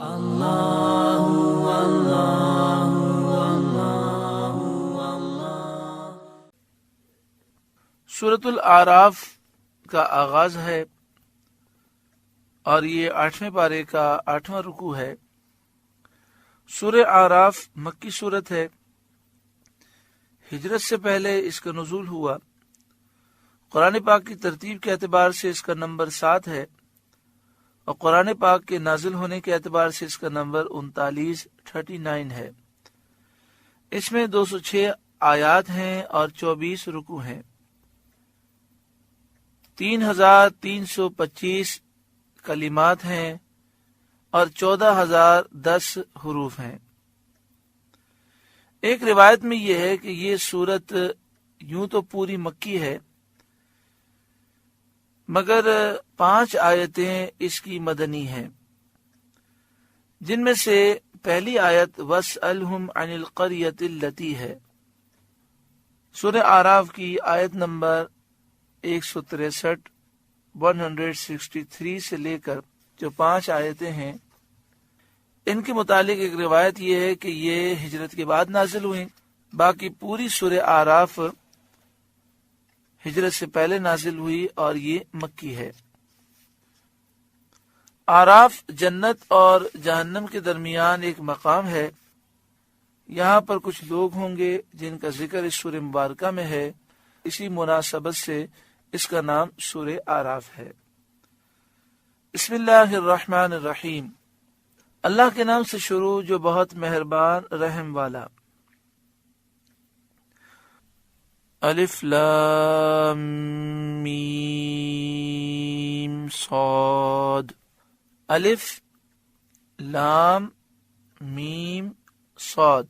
سورۃ الاعراف کا آغاز ہے اور یہ 8ویں پارے کا 8واں رکوع ہے۔ سورہ اعراف مکی سورت ہے۔ ہجرت سے پہلے اس کا نزول ہوا۔ قرآن پاک کی ترتیب کے اعتبار سے اس کا نمبر 7 ہے اور قرآن پاک کے نازل ہونے کے اعتبار سے اس کا نمبر 39 ہے۔ اس میں 206 آیات ہیں اور 24 رکوع ہیں۔ 3325 کلمات ہیں اور 14010 حروف ہیں۔ ایک روایت میں یہ ہے کہ یہ سورت یوں تو پوری مکی ہے، مگر 5 آیتیں اس کی مدنی ہیں، جن میں سے پہلی آیت وَاسْأَلْهُمْ عَنِ الْقَرْيَةِ الَّتِي ہے۔ سورہ اعراف کی آیت نمبر 163 163 سے لے کر جو 5 آیتیں ہیں، ان کے متعلق ایک روایت یہ ہے کہ یہ ہجرت کے بعد نازل ہوئیں۔ باقی پوری سورہ اعراف ہجرت سے پہلے نازل ہوئی اور یہ مکی ہے۔ اعراف جنت اور جہنم کے درمیان ایک مقام ہے۔ یہاں پر کچھ لوگ ہوں گے جن کا ذکر اس سورہ مبارکہ میں ہے، اسی مناسبت سے اس کا نام سورہ اعراف ہے۔ بسم اللہ الرحمن الرحیم، اللہ کے نام سے شروع جو بہت مہربان رحم والا۔ الف لام میم صاد، الف لام میم صاد،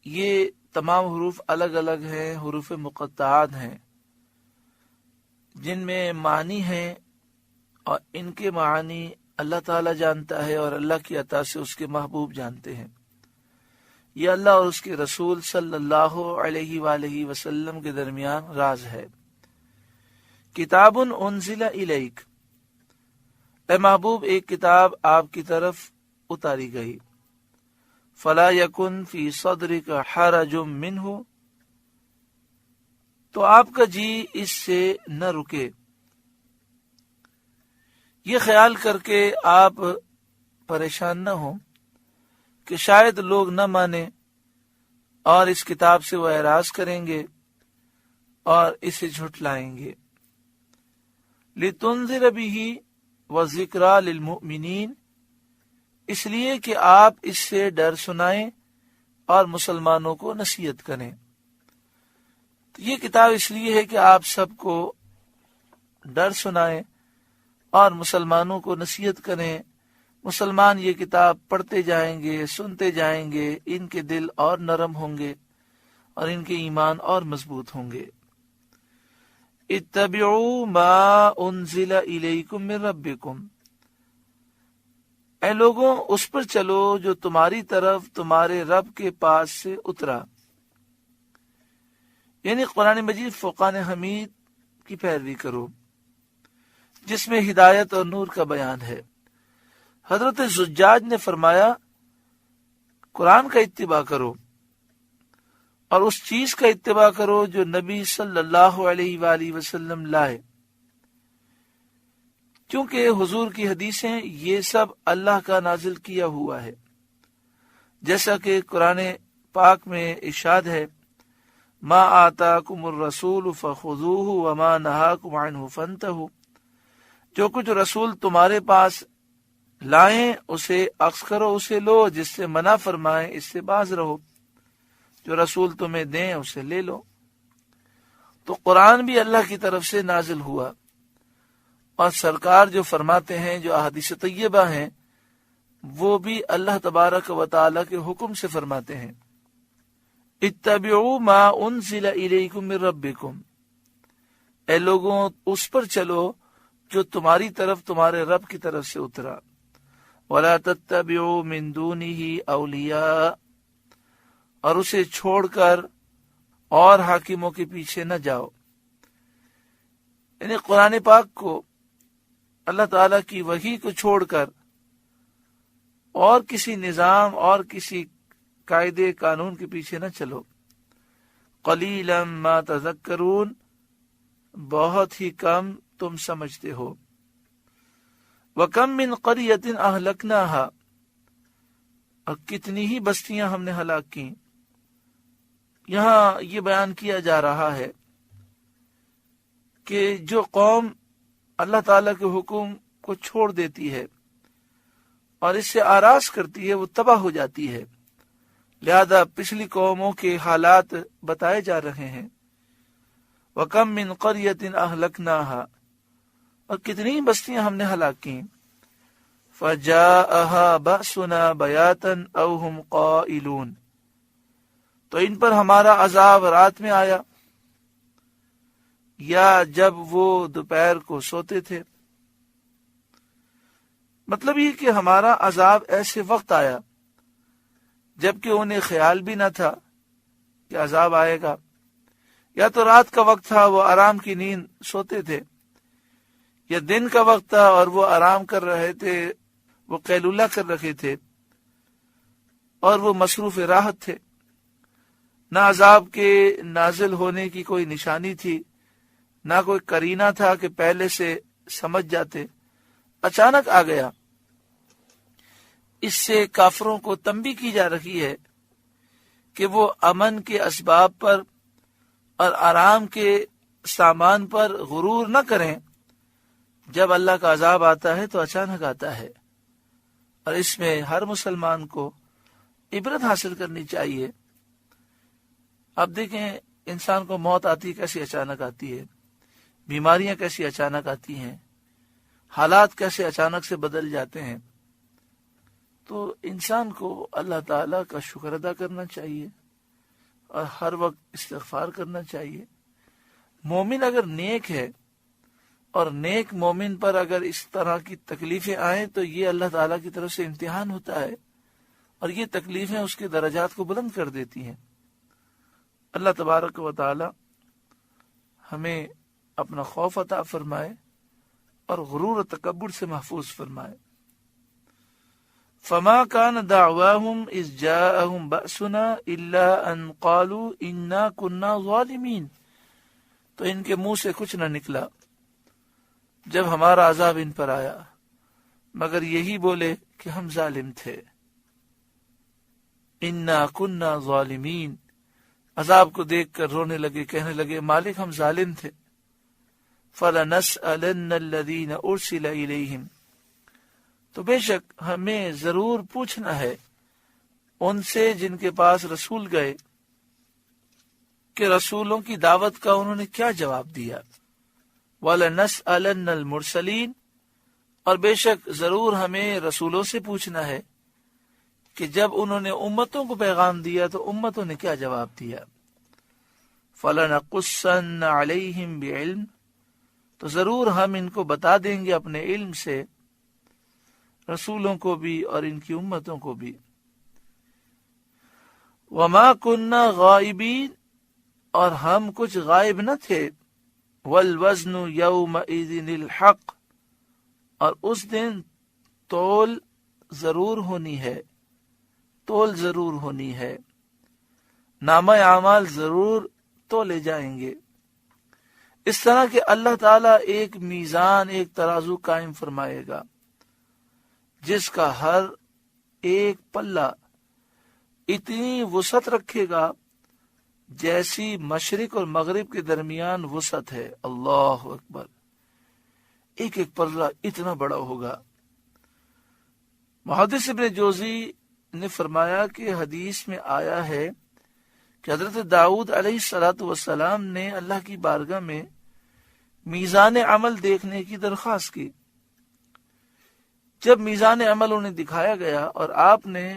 یہ تمام حروف الگ الگ ہیں، حروف مقطعات ہیں جن میں معنی ہیں اور ان کے معنی اللہ تعالی جانتا ہے اور اللہ کی عطا سے اس کے محبوب جانتے ہیں۔ یہ اللہ اور اس کے رسول صلی اللہ علیہ وآلہ وسلم کے درمیان راز ہے۔ کتاب انزل الیک، اے محبوب ایک کتاب آپ کی طرف اتاری گئی۔ فلا یکن فی صدرک حرج منہ، تو آپ کا جی اس سے نہ رکے، یہ خیال کر کے آپ پریشان نہ ہوں کہ شاید لوگ نہ مانیں اور اس کتاب سے وہ اعراض کریں گے اور اسے جھٹلائیں گے۔ لِتُنذِرَ بِهِ وَذِكْرَى لِلْمُؤْمِنِينَ، اس لیے کہ آپ اس سے ڈر سنائیں اور مسلمانوں کو نصیحت کریں۔ تو یہ کتاب اس لیے ہے کہ آپ سب کو ڈر سنائیں اور مسلمانوں کو نصیحت کریں۔ مسلمان یہ کتاب پڑھتے جائیں گے، سنتے جائیں گے، ان کے دل اور نرم ہوں گے اور ان کے ایمان اور مضبوط ہوں گے۔ اتبعوا ما انزل الیکم من ربکم، اے لوگوں اس پر چلو جو تمہاری طرف تمہارے رب کے پاس سے اترا، یعنی قرآن مجید فرقان حمید کی پیروی کرو جس میں ہدایت اور نور کا بیان ہے۔ حضرت زجاج نے فرمایا قرآن کا اتباع کرو اور اس چیز کا اتباع کرو جو نبی صلی اللہ علیہ وآلہ وسلم لائے، کیونکہ حضور کی حدیثیں یہ سب اللہ کا نازل کیا ہوا ہے، جیسا کہ قرآن پاک میں ارشاد ہے ما آتاکم الرسول فخذوہ وما نہاکم عنہ فانتہوا، جو کچھ رسول تمہارے پاس لائیں اسے اخذ کرو، اسے لو، جس سے منع فرمائیں اس سے باز رہو، جو رسول تمہیں دیں اسے لے لو۔ تو قرآن بھی اللہ کی طرف سے نازل ہوا اور سرکار جو فرماتے ہیں، جو احادیث طیبہ ہیں، وہ بھی اللہ تبارک و تعالی کے حکم سے فرماتے ہیں۔ اتبعوا ما انزل الیکم من ربکم، اے لوگوں اس پر چلو جو تمہاری طرف تمہارے رب کی طرف سے اترا۔ وَلَا تَتَّبِعُوا مِن دُونِهِ أَوْلِيَاءَ، اور اسے چھوڑ کر اور حاکموں کے پیچھے نہ جاؤ، یعنی قرآن پاک کو، اللہ تعالیٰ کی وحی کو چھوڑ کر اور کسی نظام اور کسی قاعدے قانون کے پیچھے نہ چلو. قلیلا ما تذکرون، بہت ہی کم تم سمجھتے ہو. وَكَم مِّن قَرْيَةٍ أَهْلَكْنَاهَا، اور کتنی ہی بستیاں ہم نے ہلاک کی. یہاں یہ بیان کیا جا رہا ہے کہ جو قوم اللہ تعالیٰ کے حکم کو چھوڑ دیتی ہے اور اس سے آراز کرتی ہے وہ تباہ ہو جاتی ہے. لہذا پچھلی قوموں کے حالات بتائے جا رہے ہیں. وَكَم مِّن قَرْيَةٍ أَهْلَكْنَاهَا، اور کتنی ہی بستیاں ہم نے ہلاک کی. فَجَاءَهَا بَأْسُنَا بَيَاتًا أَوْ هُمْ قَائِلُونَ، تو ان پر ہمارا عذاب رات میں آیا یا جب وہ دوپہر کو سوتے تھے. مطلب یہ کہ ہمارا عذاب ایسے وقت آیا جبکہ انہیں خیال بھی نہ تھا کہ عذاب آئے گا. یا تو رات کا وقت تھا، وہ آرام کی نیند سوتے تھے، یا دن کا وقت تھا اور وہ آرام کر رہے تھے، وہ قیلولہ کر رکھے تھے اور وہ مصروف راحت تھے. نہ عذاب کے نازل ہونے کی کوئی نشانی تھی، نہ کوئی قرینہ تھا کہ پہلے سے سمجھ جاتے. اچانک آ گیا. اس سے کافروں کو تنبیہ کی جا رہی ہے کہ وہ امن کے اسباب پر اور آرام کے سامان پر غرور نہ کریں. جب اللہ کا عذاب آتا ہے تو اچانک آتا ہے، اور اس میں ہر مسلمان کو عبرت حاصل کرنی چاہیے. اب دیکھیں انسان کو موت آتی کیسی اچانک آتی ہے، بیماریاں کیسی اچانک آتی ہیں، حالات کیسے اچانک سے بدل جاتے ہیں. تو انسان کو اللہ تعالیٰ کا شکر ادا کرنا چاہیے اور ہر وقت استغفار کرنا چاہیے. مومن اگر نیک ہے اور نیک مومن پر اگر اس طرح کی تکلیفیں آئیں تو یہ اللہ تعالیٰ کی طرف سے امتحان ہوتا ہے، اور یہ تکلیفیں اس کے درجات کو بلند کر دیتی ہیں. اللہ تبارک و تعالی ہمیں اپنا خوف عطا فرمائے اور غرور و تکبر سے محفوظ فرمائے. فما كان دعواهم اذ جاءهم بأسنا الا ان قالوا انا كنا ظالمين، تو ان کے منہ سے کچھ نہ نکلا جب ہمارا عذاب ان پر آیا مگر یہی بولے کہ ہم ظالم تھے. انا كنا ظالمين، عذاب کو دیکھ کر رونے لگے، کہنے لگے مالک ہم ظالم تھے. فَلَنَسْأَلَنَّ الَّذِينَ أُرْسِلَ إِلَيْهِمْ، تو بے شک ہمیں ضرور پوچھنا ہے ان سے جن کے پاس رسول گئے کہ رسولوں کی دعوت کا انہوں نے کیا جواب دیا. وَلَنَسْأَلَنَّ الْمُرْسَلِينَ، اور بے شک ضرور ہمیں رسولوں سے پوچھنا ہے کہ جب انہوں نے امتوں کو پیغام دیا تو امتوں نے کیا جواب دیا. فَلَنَقُصَّنَّ عَلَيْهِمْ بِعِلْمٍ، تو ضرور ہم ان کو بتا دیں گے اپنے علم سے، رسولوں کو بھی اور ان کی امتوں کو بھی. وَمَا كُنَّا غَائِبِينَ، اور ہم کچھ غائب نہ تھے. وَالْوَزْنُ يَوْمَئِذٍ الْحَقُّ، اور اس دن تول ضرور ہونی ہے، تول ضرور ہونی ہے، نامہ اعمال ضرور تولے جائیں گے. اس طرح کہ اللہ تعالیٰ ایک میزان، ایک ترازو قائم فرمائے گا جس کا ہر ایک پلہ اتنی وسعت رکھے گا جیسی مشرق اور مغرب کے درمیان وسعت ہے. اللہ اکبر، ایک ایک پلہ اتنا بڑا ہوگا. محدث ابن جوزی نے فرمایا کہ حدیث میں آیا ہے کہ حضرت داؤد علیہ السلام نے اللہ کی بارگاہ میں میزان عمل دیکھنے کی درخواست کی. جب میزان عمل انہیں دکھایا گیا اور آپ نے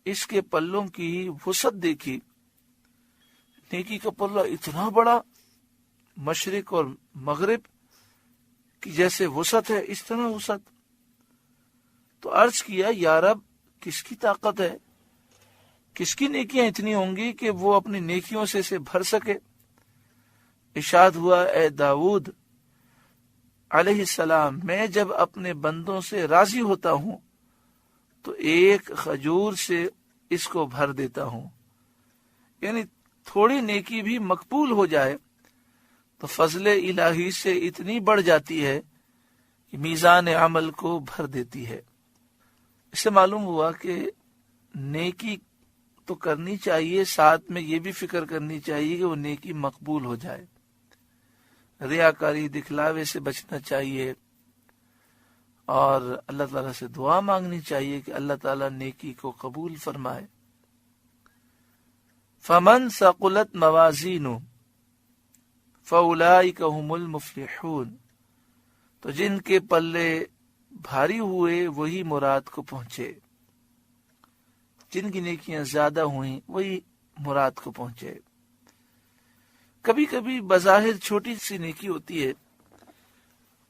اس کے پلوں کی وسعت دیکھی، نیکی کا پلہ اتنا بڑا، مشرق اور مغرب کی جیسے وسعت ہے اس طرح وسعت، تو عرض کیا یا رب کس کی طاقت ہے، کس کی نیکیاں اتنی ہوں گی کہ وہ اپنی نیکیوں سے اسے بھر سکے. ارشاد ہوا اے داؤد علیہ السلام، میں جب اپنے بندوں سے راضی ہوتا ہوں تو ایک کھجور سے اس کو بھر دیتا ہوں. یعنی تھوڑی نیکی بھی مقبول ہو جائے تو فضل الہی سے اتنی بڑھ جاتی ہے کہ میزان عمل کو بھر دیتی ہے. اس سے معلوم ہوا کہ نیکی تو کرنی چاہیے، ساتھ میں یہ بھی فکر کرنی چاہیے کہ وہ نیکی مقبول ہو جائے. ریاکاری دکھلاوے سے بچنا چاہیے اور اللہ تعالیٰ سے دعا مانگنی چاہیے کہ اللہ تعالیٰ نیکی کو قبول فرمائے. فمن ثقلت موازینہ فاولئک هم المفلحون، تو جن کے پلے بھاری ہوئے وہی مراد کو پہنچے، جن کی نیکیاں زیادہ ہوئیں وہی مراد کو پہنچے. کبھی کبھی بظاہر چھوٹی سی نیکی ہوتی ہے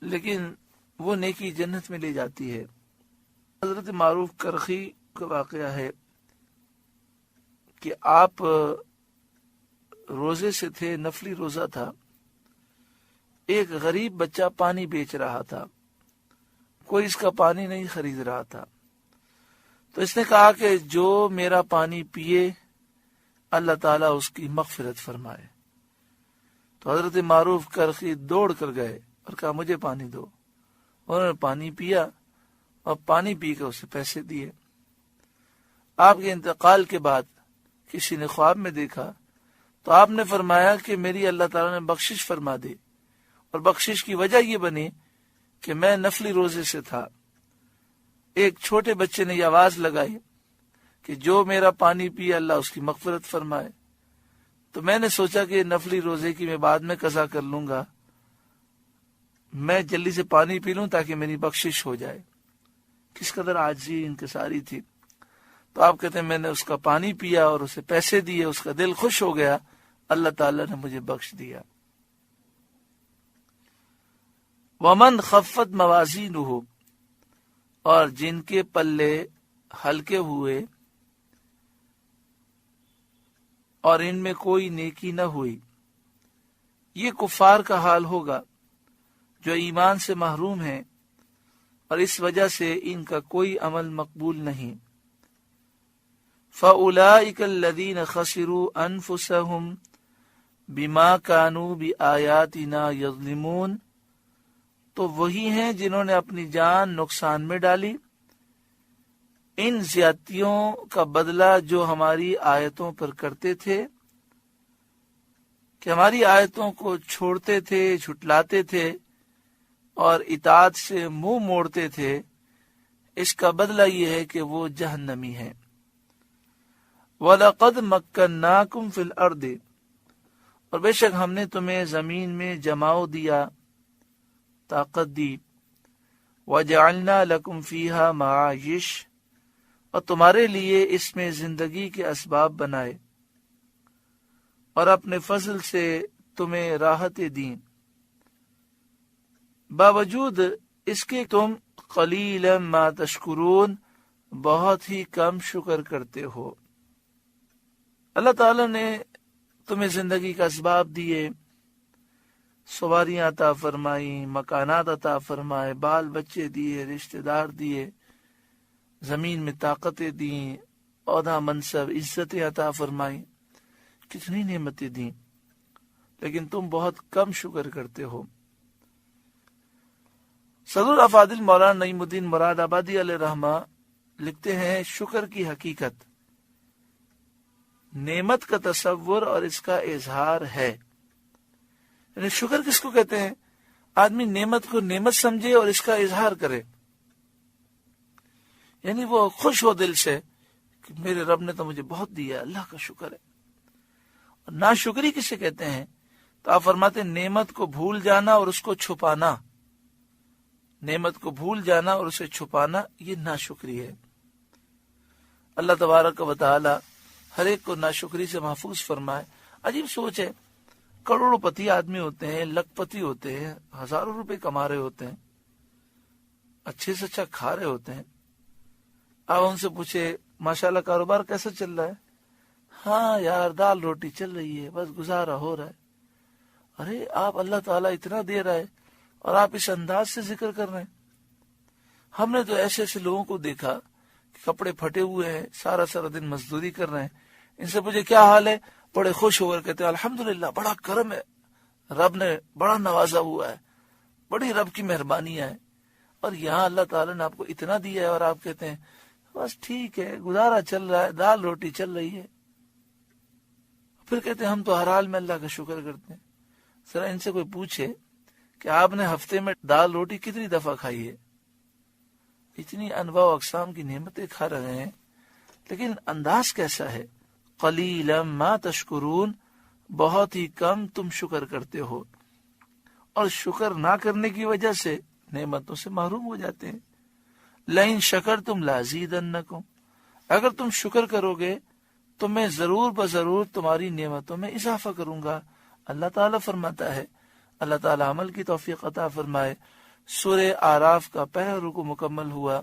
لیکن وہ نیکی جنت میں لے جاتی ہے. حضرت معروف کرخی کا واقعہ ہے کہ آپ روزے سے تھے، نفلی روزہ تھا. ایک غریب بچہ پانی بیچ رہا تھا، کوئی اس کا پانی نہیں خرید رہا تھا. تو اس نے کہا کہ جو میرا پانی پیے اللہ تعالیٰ اس کی مغفرت فرمائے. تو حضرت معروف کرخی دوڑ کر گئے اور کہا مجھے پانی دو. انہوں نے پانی پیا اور پانی پی کے اسے پیسے دیے. آپ کے انتقال کے بعد کسی نے خواب میں دیکھا تو آپ نے فرمایا کہ میری اللہ تعالیٰ نے بخشش فرما دی، اور بخشش کی وجہ یہ بنی کہ میں نفلی روزے سے تھا. ایک چھوٹے بچے نے یہ آواز لگائی کہ جو میرا پانی پیے اللہ اس کی مغفرت فرمائے. تو میں نے سوچا کہ نفلی روزے کی میں بعد میں قضا کر لوں گا، میں جلدی سے پانی پی لوں تاکہ میری بخشش ہو جائے. کس قدر عاجزی انکساری تھی. تو آپ کہتے ہیں میں نے اس کا پانی پیا اور اسے پیسے دیے، اس کا دل خوش ہو گیا، اللہ تعالیٰ نے مجھے بخش دیا. ومن خفت موازینہ، اور جن کے پلے ہلکے ہوئے اور ان میں کوئی نیکی نہ ہوئی. یہ کفار کا حال ہوگا جو ایمان سے محروم ہیں اور اس وجہ سے ان کا کوئی عمل مقبول نہیں. فَأُولَئِكَ الَّذِينَ خَسِرُوا أَنفُسَهُمْ بِمَا كَانُوا بِآيَاتِنَا يَظْلِمُونَ، تو وہی ہیں جنہوں نے اپنی جان نقصان میں ڈالی ان زیادتیوں کا بدلہ جو ہماری آیتوں پر کرتے تھے، کہ ہماری آیتوں کو چھوڑتے تھے، جھٹلاتے تھے اور اطاعت سے منہ موڑتے تھے. اس کا بدلہ یہ ہے کہ وہ جہنمی ہیں. وَلَقَدْ مَكَّنَّاكُمْ فِي الْأَرْضِ، اور بے شک ہم نے تمہیں زمین میں جماؤ دیا، طاقت دی. وَجَعَلْنَا لَكُمْ فِيهَا مَعَائِشَ، اور تمہارے لیے اس میں زندگی کے اسباب بنائے اور اپنے فضل سے تمہیں راحتیں دیں، باوجود اس کے تم قلیلا ما تشکرون، بہت ہی کم شکر کرتے ہو. اللہ تعالی نے تمہیں زندگی کا اسباب دیے، سواریاں عطا فرمائی، مکانات عطا فرمائے، بال بچے دیے، رشتہ دار دیے، زمین میں طاقتیں دیں، عہدہ منصب عزتیں عطا فرمائی، کتنی نعمتیں دیں، لیکن تم بہت کم شکر کرتے ہو. صدر افاضل مولانا نعیم الدین مراد آبادی علیہ رحمہ لکھتے ہیں شکر کی حقیقت نعمت کا تصور اور اس کا اظہار ہے. یعنی شکر کس کو کہتے ہیں؟ آدمی نعمت کو نعمت سمجھے اور اس کا اظہار کرے، یعنی وہ خوش ہو دل سے کہ میرے رب نے تو مجھے بہت دیا، اللہ کا شکر ہے. اور ناشکری کسے کہتے ہیں؟ تو آپ فرماتے ہیں نعمت کو بھول جانا اور اس کو چھپانا. نعمت کو بھول جانا اور اسے چھپانا یہ ناشکری ہے. اللہ تبارک و تعالی ہر ایک کو ناشکری سے محفوظ فرمائے. عجیب سوچ ہے، کروڑوں پتی آدمی ہوتے ہیں، لکھ پتی ہوتے ہیں، ہزاروں روپے کما رہے ہوتے ہیں، اچھے سے اچھا کھا رہے ہوتے ہیں. آپ ان سے پوچھے ماشاءاللہ کاروبار کیسا چل رہا ہے؟ ہاں یار دال روٹی چل رہی ہے، بس گزارا ہو رہا ہے. ارے آپ اللہ تعالیٰ اتنا دے رہا ہے اور آپ اس انداز سے ذکر کر رہے ہیں. ہم نے تو ایسے ایسے لوگوں کو دیکھا کپڑے پھٹے ہوئے ہیں، سارا سارا دن مزدوری کر رہے ہیں، ان سے پوچھے کیا حال ہے، بڑے خوش ہو کر کہتے ہیں الحمدللہ، بڑا کرم ہے، رب نے بڑا نوازا ہوا ہے، بڑی رب کی مہربانیاں ہیں، اور یہاں اللہ تعالیٰ نے آپ کو اتنا دیا ہے اور آپ کہتے ہیں بس ٹھیک ہے، گزارا چل رہا ہے، دال روٹی چل رہی ہے۔ پھر کہتے ہیں ہم تو ہر حال میں اللہ کا شکر کرتے ہیں۔ ذرا ان سے کوئی پوچھے کہ آپ نے ہفتے میں دال روٹی کتنی دفعہ کھائی ہے؟ اتنی انواع و اقسام کی نعمتیں کھا رہے ہیں، لیکن انداز کیسا ہے؟ قلیلا ما تشکرون، بہت ہی کم تم شکر کرتے ہو، اور شکر نہ کرنے کی وجہ سے نعمتوں سے محروم ہو جاتے ہیں۔ لئن شکرتم لازیدنکم، اگر تم شکر کرو گے تو میں ضرور بضرور تمہاری نعمتوں میں اضافہ کروں گا، اللہ تعالیٰ فرماتا ہے۔ اللہ تعالیٰ عمل کی توفیق عطا فرمائے۔ سورہ اعراف کا پہلا رکوع مکمل ہوا،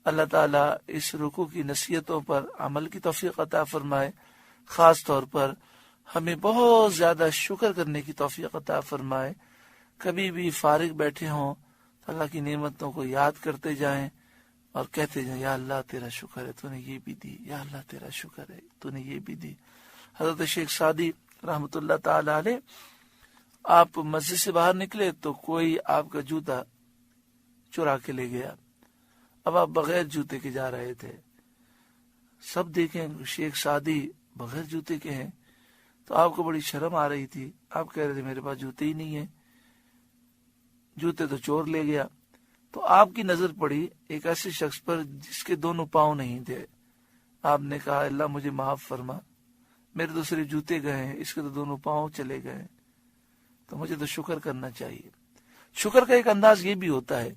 اللہ تعالیٰ اس رکوع کی نصیحتوں پر عمل کی توفیق عطا فرمائے، خاص طور پر ہمیں بہت زیادہ شکر کرنے کی توفیق عطا فرمائے۔ کبھی بھی فارغ بیٹھے ہوں تو اللہ کی نعمتوں کو یاد کرتے جائیں اور کہتے جائیں یا اللہ تیرا شکر ہے، تو نے یہ بھی دی، یا اللہ تیرا شکر ہے، تو نے یہ بھی دی۔ حضرت شیخ سعدی رحمۃ اللہ تعالی علیہ، آپ مسجد سے باہر نکلے تو کوئی آپ کا جوتا چرا کے لے گیا، اب آپ بغیر جوتے کے جا رہے تھے، سب دیکھیں شیخ سعدی بغیر جوتے کے ہیں، تو آپ کو بڑی شرم آ رہی تھی، آپ کہہ رہے تھے میرے پاس جوتے ہی نہیں ہیں، جوتے تو چور لے گیا۔ تو آپ کی نظر پڑی ایک ایسے شخص پر جس کے دونوں پاؤں نہیں تھے، آپ نے کہا اللہ مجھے معاف فرما، میرے تو صرف جوتے گئے ہیں، اس کے تو دونوں پاؤں چلے گئے، تو مجھے تو شکر کرنا چاہیے۔ شکر کا ایک انداز یہ بھی ہوتا ہے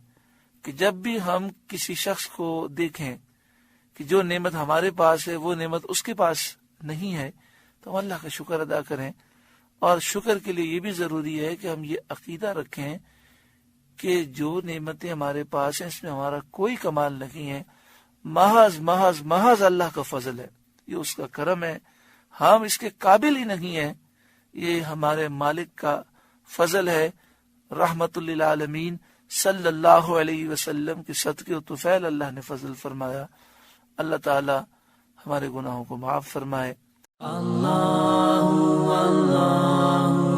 کہ جب بھی ہم کسی شخص کو دیکھیں کہ جو نعمت ہمارے پاس ہے وہ نعمت اس کے پاس نہیں ہے، تو ہم اللہ کا شکر ادا کریں۔ اور شکر کے لیے یہ بھی ضروری ہے کہ ہم یہ عقیدہ رکھیں کہ جو نعمتیں ہمارے پاس ہیں اس میں ہمارا کوئی کمال نہیں ہے، محض محض محض اللہ کا فضل ہے، یہ اس کا کرم ہے، ہم اس کے قابل ہی نہیں ہیں، یہ ہمارے مالک کا فضل ہے۔ رحمت للعالمین صلی اللہ علیہ وسلم کے صدقے و طفیل اللہ نے فضل فرمایا۔ اللہ تعالی ہمارے گناہوں کو معاف فرمائے۔ اللہ اللہ